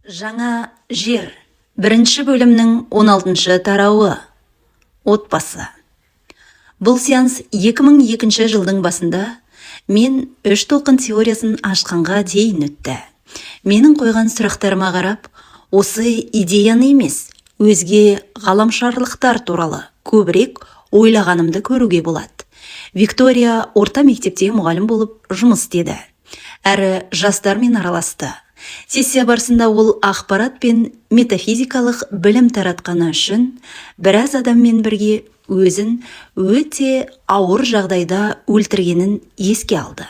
Жаңа жер. Бірінші бөлімнің 16-шы тарауы. Отбасы. Бұл сеанс 2002 жылдың басында мен үш толқын теориясын ашқанға дейін өтті. Менің қойған сұрақтарыма қарап, осы идеяны емес, өзге ғаламшарлықтар туралы көбірек ойлағанымды көруге болады. Виктория орта мектепте мұғалім болып жұмыс істеді. Әрі жастармен араласты. Сессия барысында ол ақпарат пен метафизикалық білім таратқаны үшін біраз адаммен бірге өзін өте ауыр жағдайда өлтіргенін еске алды.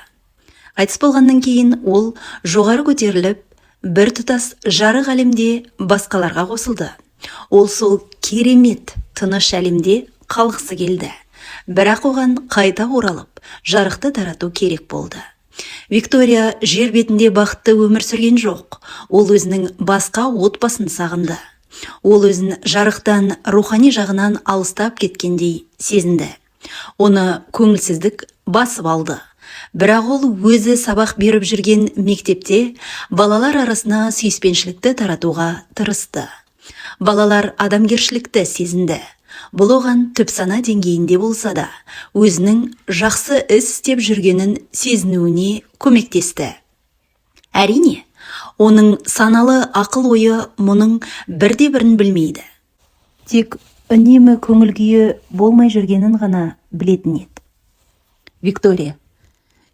Қайтыс болғаннан кейін ол жоғары көтеріліп, бір тұтас жарық әлемде басқаларға қосылды. Ол сол керемет тыныш әлемде қалғысы келді. Бірақ оған қайта оралып, жарықты тарату керек болды. Виктория жер бетінде бақытты өмір сүрген жоқ. Ол өзінің басқа отбасын сағынды. Ол өзін жарықтан, рухани жағынан алыстап кеткендей сезінді. Оны көңілсіздік басып алды. Бірақ ол өзі сабақ беріп жүрген мектепте балалар арасына сүйіспеншілікті таратуға тырысты. Балалар адамгершілікті сезінді. Бұл оған түпсана деңгейінде болса да, өзінің жақсы іс істеп жүргенін сезінуіне көмектесті. Әрине, оның саналы ақыл ойы мұның бірде-бірін білмейді. Тек үнемі көңіл күйі болмай жүргенін ғана білетін еді. Виктория.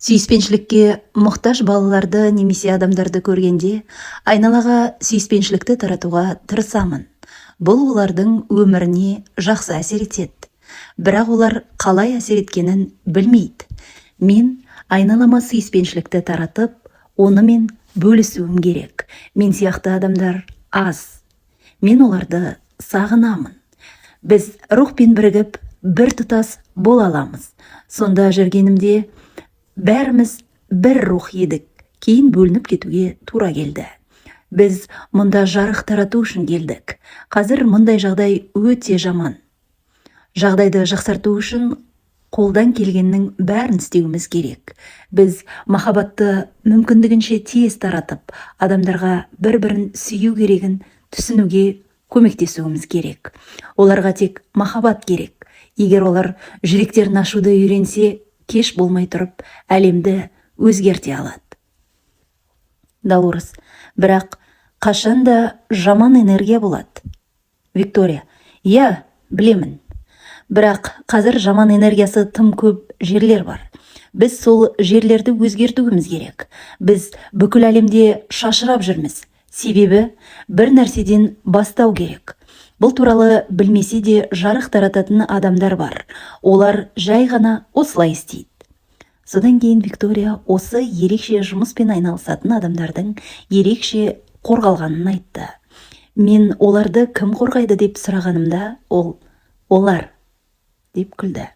Сүйіспеншілікке мұқтаж балаларды немесе адамдарды көргенде, айналаға сүйіспеншілікті таратуға тырысамын. Бұл олардың өміріне жақсы әсер етеді. Бірақ олар қалай әсер еткенін білмейді. Мен айналама сүйіспеншілікті таратып, онымен бөлісуім керек. Мен сияқты адамдар аз. Мен оларды сағынамын. Біз рухпен бірігіп, бір тұтас бола аламыз. Сонда жүргенімде бәріміз бір рух едік. Кейін бөлініп кетуге тура келді. Біз мұнда жарық тарату үшін келдік. Қазір мұндай жағдай өте жаман. Жағдайды жақсарту үшін қолдан келгеннің бәрін істеуіміз керек. Біз махаббатты мүмкіндігінше тез таратып, адамдарға бір-бірін сүю керегін түсінуге көмектесуіміз керек. Оларға тек махаббат керек. Егер олар жүректерін ашуды үйренсе, кеш болмай тұрып, әлемді өзгерте алады. Долорес. Бірақ қашанда жаман энергия болады. Виктория. Иә, білемін. Бірақ қазір жаман энергиясы тым көп жерлер бар. Біз сол жерлерді өзгертуіміз керек. Біз бүкіл әлемде шашырап жүрміз. Себебі бір нәрседен бастау керек. Бұл туралы білмесе де жарық тарататын адамдар бар. Олар жай ғана осылай істейді. Содан кейін Виктория осы ерекше жұмыспен айналысатын адамдардың ерекше қорғалғанын айтты. Мен оларды кім қорғайды деп сұрағанымда, олар деп күлді.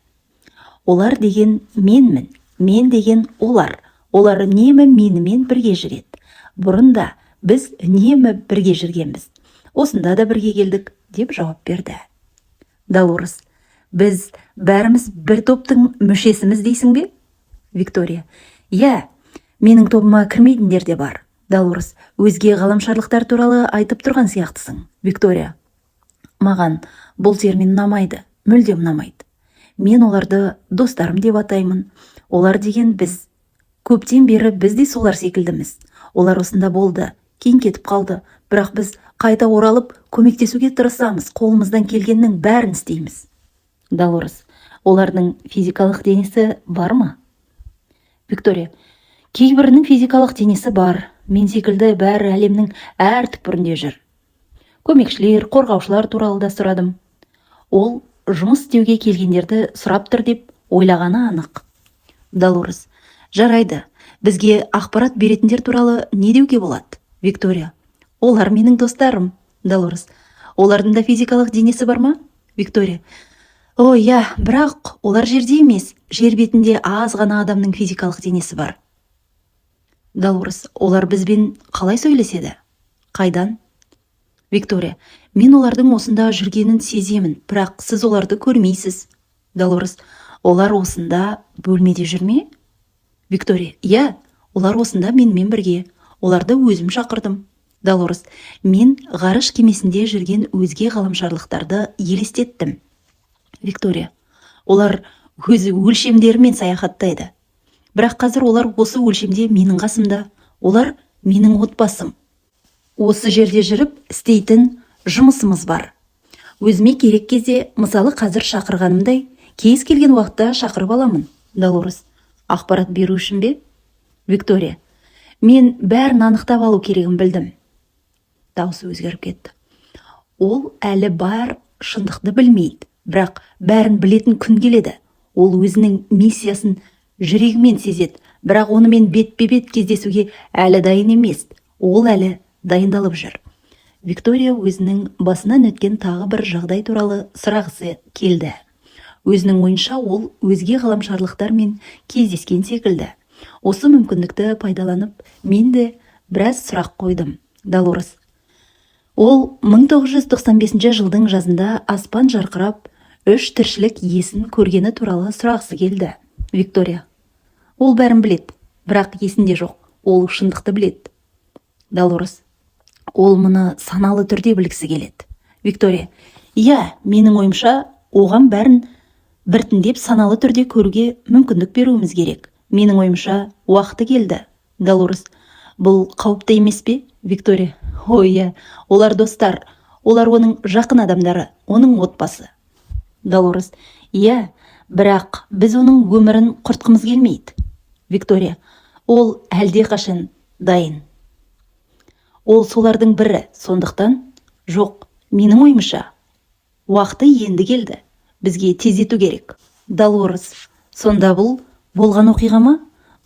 Олар деген менмін, мен деген олар. Олар үнемі менімен бірге жүреді. Бұрында біз үнемі бірге жүргенбіз. Осында да бірге келдік деп жауап берді. Долорес. Біз бәріміз бір топтың мүшесіміз дейсің бе? Виктория. Иә, менің тобыма кірмейтіндер де бар. Долорес. Өзге ғаламшарлықтар туралы айтып тұрған сияқтысың. Виктория. Маған бұл термин ұнамайды, мүлдем ұнамайды. Мен оларды достарым деп атаймын. Олар деген біз. Көптен бері біз де солар секілдіміз. Олар осында болды, кейін кетіп қалды. Бірақ біз қайта оралып, көмектесуге тырысамыз. Қолымыздан келгеннің бәрін істейміз. Долорес. Олардың физикалық денесі бар ма? Виктория. Кейбірінің физикалық денесі бар. Мен секілді бәрі әлемнің әр түкпірінде жүр. Көмекшілер, қорғаушылар туралы да сұрадым. Ол жұмыс істеуге келгендерді сұрап тұр деп ойлағаны анық. Долорес. Жарайды. Бізге ақпарат беретіндер туралы не деуге болады? Виктория. Олар менің достарым. Долорес. Олардың да физикалық денесі бар ма? Виктория. Иә, бірақ олар жерде емес. Жер бетінде аз ғана адамның физикалық денесі бар. Долорес. Олар бізбен қалай сөйлеседі? Қайдан? Виктория. Мен олардың осында жүргенін сеземін, бірақ сіз оларды көрмейсіз. Долорес. Олар осында бөлмеде жүрме? Виктория. Иә, олар осында менімен бірге. Оларды өзім шақырдым. Долорес, мен ғарыш кемесінде жүрген өзге ғаламшарлықтарды елестеттім. Виктория, олар өз өлшемдерімен саяхаттайды. Бірақ қазір олар осы өлшемде менің қасымда, олар менің отбасым. Осы жерде жүріп істейтін жұмысымыз бар. Өзіме керек кезде, мысалы қазір шақырғанымдай, кез келген уақытта шақырып аламын. Долорес, ақпарат беру үшін бе? Виктория, мен бәрін анықтап алу керегін білдім. Дауысы өзгеріп кетті. Ол әлі бар шындықты білмейді, бірақ бәрін білетін күн келеді. Ол өзінің миссиясын жүрегімен сезеді, бірақ онымен бетпе-бет кездесуге әлі дайын емес. Ол әлі дайындалып жүр. Виктория өзінің басынан өткен тағы бір жағдай туралы сұрағысы келді. Өзінің ойынша ол өзге ғаламшарлықтармен кездескен секілді. Осы мүмкіндікті пайдаланып, мен де біраз сұрақ қойдым. Долорес, ол 1995 жылдың жазында аспан жарқырап, 3 тіршілік иесін көргені туралы сұрағысы келді. Виктория, ол бәрін білет, бірақ есінде жоқ. Ол шындықты білет. Долорес, ол мұны саналы түрде білгісі келеді. Виктория, иә, менің ойымша, оған бәрін біртіндеп саналы түрде көруге мүмкіндік беруіміз керек. Менің ойымша, уақыты келді. Долорес, бұл қауіпті емес пе? Виктория, иә, олар достар, олар оның жақын адамдары, оның отбасы. Долорес, иә, бірақ біз оның өмірін құртқымыз келмейді. Виктория, ол әлде қашан дайын. Ол солардың бірі, сондықтан, жоқ, менің ойымша, уақыты енді келді. Бізге тездету керек. Долорес, сонда бұл болған оқиға ма?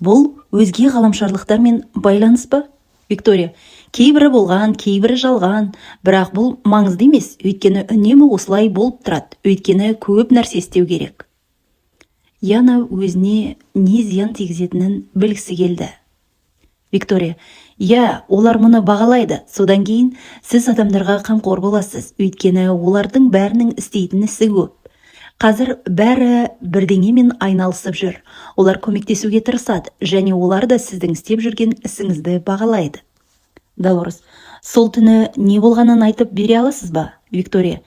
Бұл өзге ғаламшарлықтармен байланыс па? Виктория, кейбірі болған, кейбірі жалған, бірақ бұл маңызды емес, өйткені үнемі осылай болып тұрады, өйткені көп нәрсе істеу керек. Яна өзіне не зиян тигізетінін білгісі келді. Виктория, иә, олар мұны бағалайды, содан кейін сіз адамдарға қамқор боласыз, өйткені олардың бәрінің істейтін ісі көп. Қазір бәрі бірдеңемен айналысып жүр. Олар көмектесуге тырысады, және олар да сіздің істеп жүрген ісіңізді бағалайды. Долорес, сол түні не болғанын айтып бере аласыз ба? Виктория,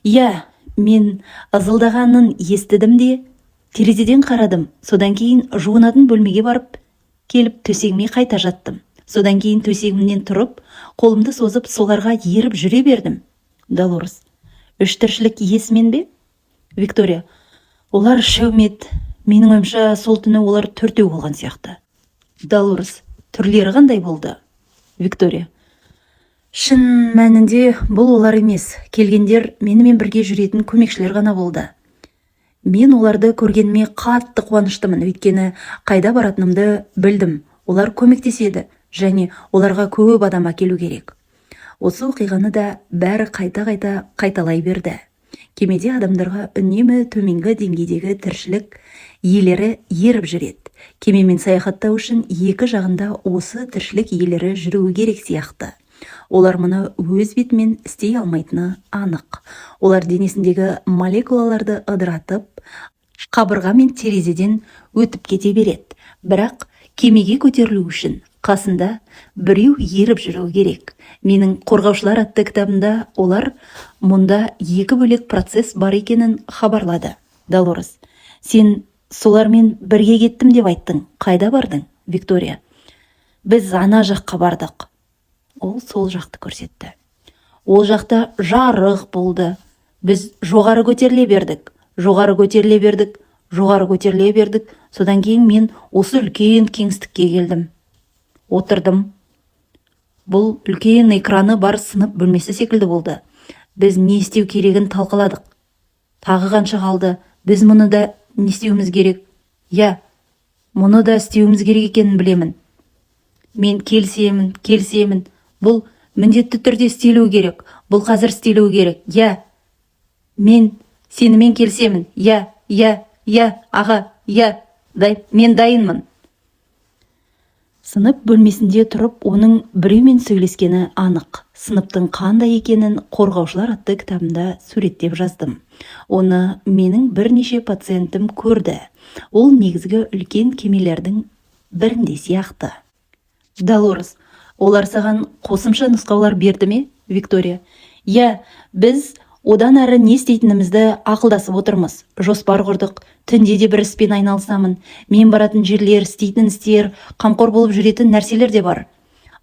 иә, мен ызылдағанын естідім де, терезеден қарадым, содан кейін жуынатын бөлмеге барып, келіп төсегіме қайта жаттым. Содан кейін төсегімнен тұрып, қолымды созып соларға еріп жүре бердім. Долорес, 3 тіршілік иесімен бе? Виктория, олар үшеумет. Менің ойымша, сол түні олар 4 болған сияқты. Долорес, түрлері қандай болды? Виктория, шын мәнінде бұл олар емес. Келгендер менімен бірге жүретін көмекшілер ғана болды. Мен оларды көргеніме қатты қуаныштымын, өйткені қайда баратынымды білдім. Олар көмектеседі, және оларға көп адам әкелу керек. Осы оқиғаны да бәрі қайта-қайта қайталай берді. Кемеде адамдарға үнемі төменгі деңгейдегі тіршілік иелері еріп жүреді. Кемемен саяхаттау үшін екі жағында осы тіршілік иелері жүруі керек сияқты. Олар мұны өз бетімен істей алмайтыны анық. Олар денесіндегі молекулаларды ыдыратып, қабырға мен терезеден өтіп кете береді. Бірақ кемеге көтерілу үшін қасында біреу еріп жүруі керек. Менің қорғаушылар атты кітабында олар мұнда 2 бөлек процесс бар екенін хабарлады. Долорес, сен солармен бірге кеттім деп айттың. Қайда бардың? Виктория, біз ана жаққа бардық. Ол сол жақты көрсетті. Ол жақта жарық болды. Біз жоғары көтеріле бердік. Содан кейін мен осы үлкен кеңістікке келдім. Отырдым. Бұл үлкен экраны бар сынып бөлмесі секілді болды. Біз не істеу керегін талқыладық. Тағы қанша қалды? Біз мұны да не істеуіміз керек? Я, мұны да істеуіміз керек екенін білемін. Мен келісемін. Бұл міндетті түрде істелуі керек. Бұл қазір істелуі керек. Я, мен сенімен келісемін. Я, аға, мен дайынмын. Сынып бөлмесінде тұрып, оның біреумен сөйлескені анық. Сыныптың қандай екенін қорғаушылар атты кітабында суреттеп жаздым. Оны менің бірнеше пациентім көрді. Ол негізгі үлкен кемелердің бірінде сияқты. Долорес, олар саған қосымша нұсқаулар берді ме? Виктория: иә, біз одан әрі не істейтінімізді ақылдасып отырмыз. Жоспар құрдық. Түнде де бір іспен айналысамын. Мен баратын жерлер, істейтін істер, қамқор болып жүретін нәрселер де бар.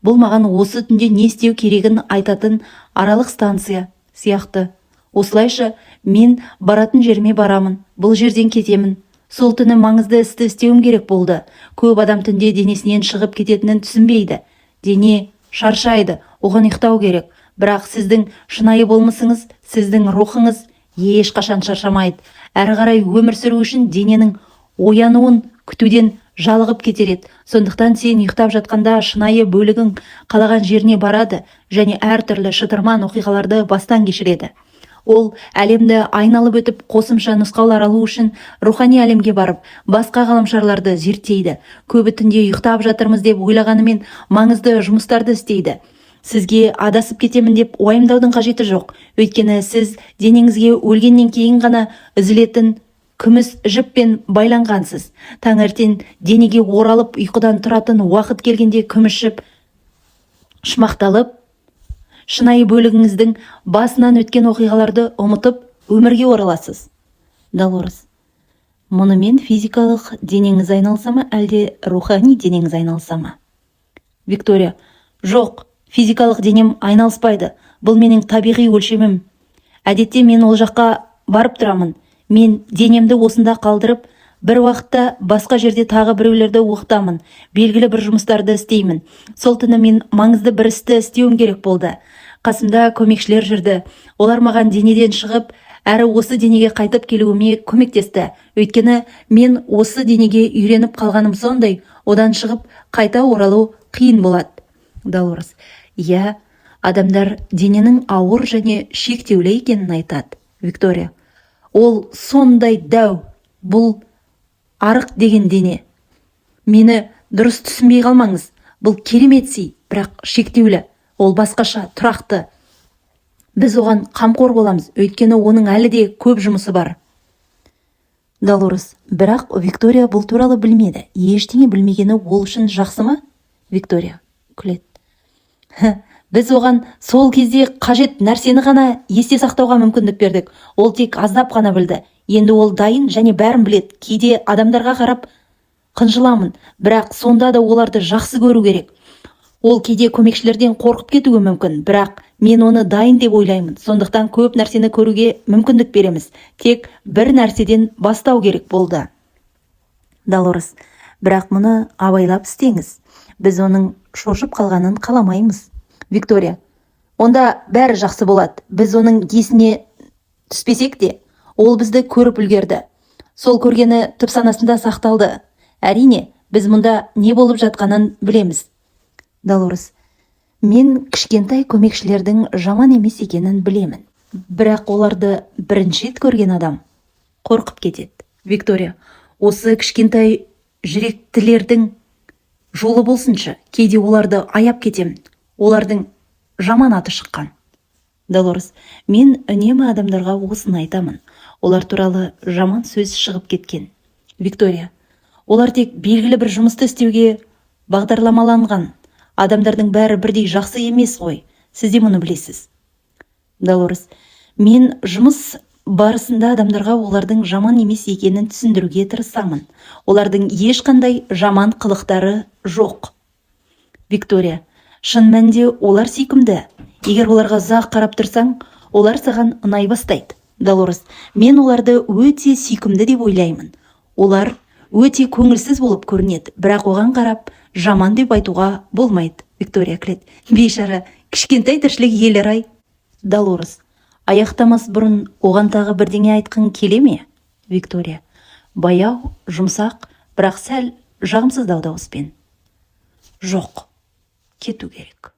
Бұл маған осы түнде не істеу керегін айтатын аралық станция сияқты. Осылайша мен баратын жеріме барамын, бұл жерден кетемін. Сол түні маңызды істі істеуім керек болды. Көп адам түнде денесінен шығып кететінін түсінбейді. Дене шаршайды, оған ұйықтау керек. Бірақ сіздің шынайы болмысыңыз, сіздің рухыңыз ешқашан шаршамайды. Әрі қарай өмір сүру үшін дененің оянуын күтуден жалығып кетер еді. Сондықтан сен ұйықтап жатқанда шынайы бөлігің қалаған жеріне барады және әртүрлі шытырман оқиғаларды бастан кешіреді. Ол әлемді айналып өтіп қосымша нұсқаулар алу үшін рухани әлемге барып, басқа ғаламшарларды зерттейді. Көбі түнде ұйықтап жатырмыз деп ойлағанымен маңызды жұмыстарды істейді. Сізге адасып кетемін деп уайымдаудың қажеті жоқ. Өйткені сіз денеңізге өлгеннен кейін ғана үзілетін күміс жіппен байланғансыз. Таңертең денеге оралып ұйқыдан тұратын уақыт келгенде күміс жіп шымақталып, шынайы бөлігіңіздің басынан өткен оқиғаларды ұмытып, өмірге ораласыз. Долорес: мұнымен физикалық денеңіз айналыса ма, әлде рухани денеңіз айналыса ма? Виктория: жоқ, физикалық денем айналыспайды. Бұл менің табиғи өлшемім. Әдетте мен ол жаққа барып тұрамын. Мен денемді осында қалдырып, бір уақытта басқа жерде тағы біреулерді оқытамын. Белгілі бір жұмыстарды істеймін. Сол түні мен маңызды бір істі істеуім керек болды. Қасымда көмекшілер жүрді. Олар маған денеден шығып, әрі осы денеге қайтып келуіме көмектесті. Өйткені мен осы денеге үйреніп қалғаным сондай, одан шығып қайта оралу қиын болады. Долорес: иә, адамдар дененің ауыр және шектеулі екенін айтады. Виктория: ол сондай дәу, бұл арық деген дене. Мені дұрыс түсінбей қалмаңыз. Бұл керемет сый, бірақ шектеулі. Ол басқаша, тұрақты. Біз оған қамқор боламыз, өйткені оның әлі де көп жұмысы бар. Долорес: бірақ Виктория бұл туралы білмеді. Ештеңе білмегені ол үшін жақсы ма? Виктория күледі: біз оған сол кезде қажет нәрсені ғана есте сақтауға мүмкіндік бердік. Ол тек аздап қана білді. Енді ол дайын және бәрін біледі. Кейде адамдарға қарап қынжыламын, бірақ сонда да оларды жақсы көру керек. Ол кейде көмекшілерден қорқып кетуі мүмкін, бірақ мен оны дайын деп ойлаймын. Сондықтан көп нәрсені көруге мүмкіндік береміз. Тек бір нәрседен бастау керек болды. Долорес: бірақ мұны абайлап істеңіз. Біз оның шошып қалғанын қаламаймыз. Виктория: онда бәрі жақсы болады. Біз оның есіне түспесек те, ол бізді көріп үлгерді. Сол көргені түп санасында сақталды. Әрине, біз мұнда не болып жатқанын білеміз. Долорес: мен кішкентай көмекшілердің жаман емес екенін білемін. Бірақ оларды бірінші рет көрген адам қорқып кетеді. Виктория: осы кішкентай жүректілердің жолы болсыншы, кейде оларды аяп кетемін. Олардың жаман аты шыққан. Долорес: мен үнемі адамдарға осыны айтамын. Олар туралы жаман сөз шығып кеткен. Виктория: олар тек белгілі бір жұмысты істеуге бағдарламаланған. Адамдардың бәрі бірдей жақсы емес қой. Сіз де мұны білесіз. Долорес: мен жұмыс барысында адамдарға олардың жаман емес екенін түсіндіруге тырысамын. Олардың ешқандай жаман қылықтары жоқ. Виктория: шын мәнінде олар сүйкімді. Егер оларға ұзақ қарап тұрсаң, олар саған ұнай бастайды. Долорес: мен оларды өте сүйкімді деп ойлаймын. Олар өте көңілсіз болып көрінеді, бірақ оған қарап жаман деп айтуға болмайды. Виктория күледі: бейшара кішкентай тіршілік иелері-ай. Долорес: аяқтамас бұрын оған тағы бірдеңе айтқың келе ме? Виктория: баяу, жұмсақ, бірақ сәл жағымсыздау дауыспен: жоқ, кету керек.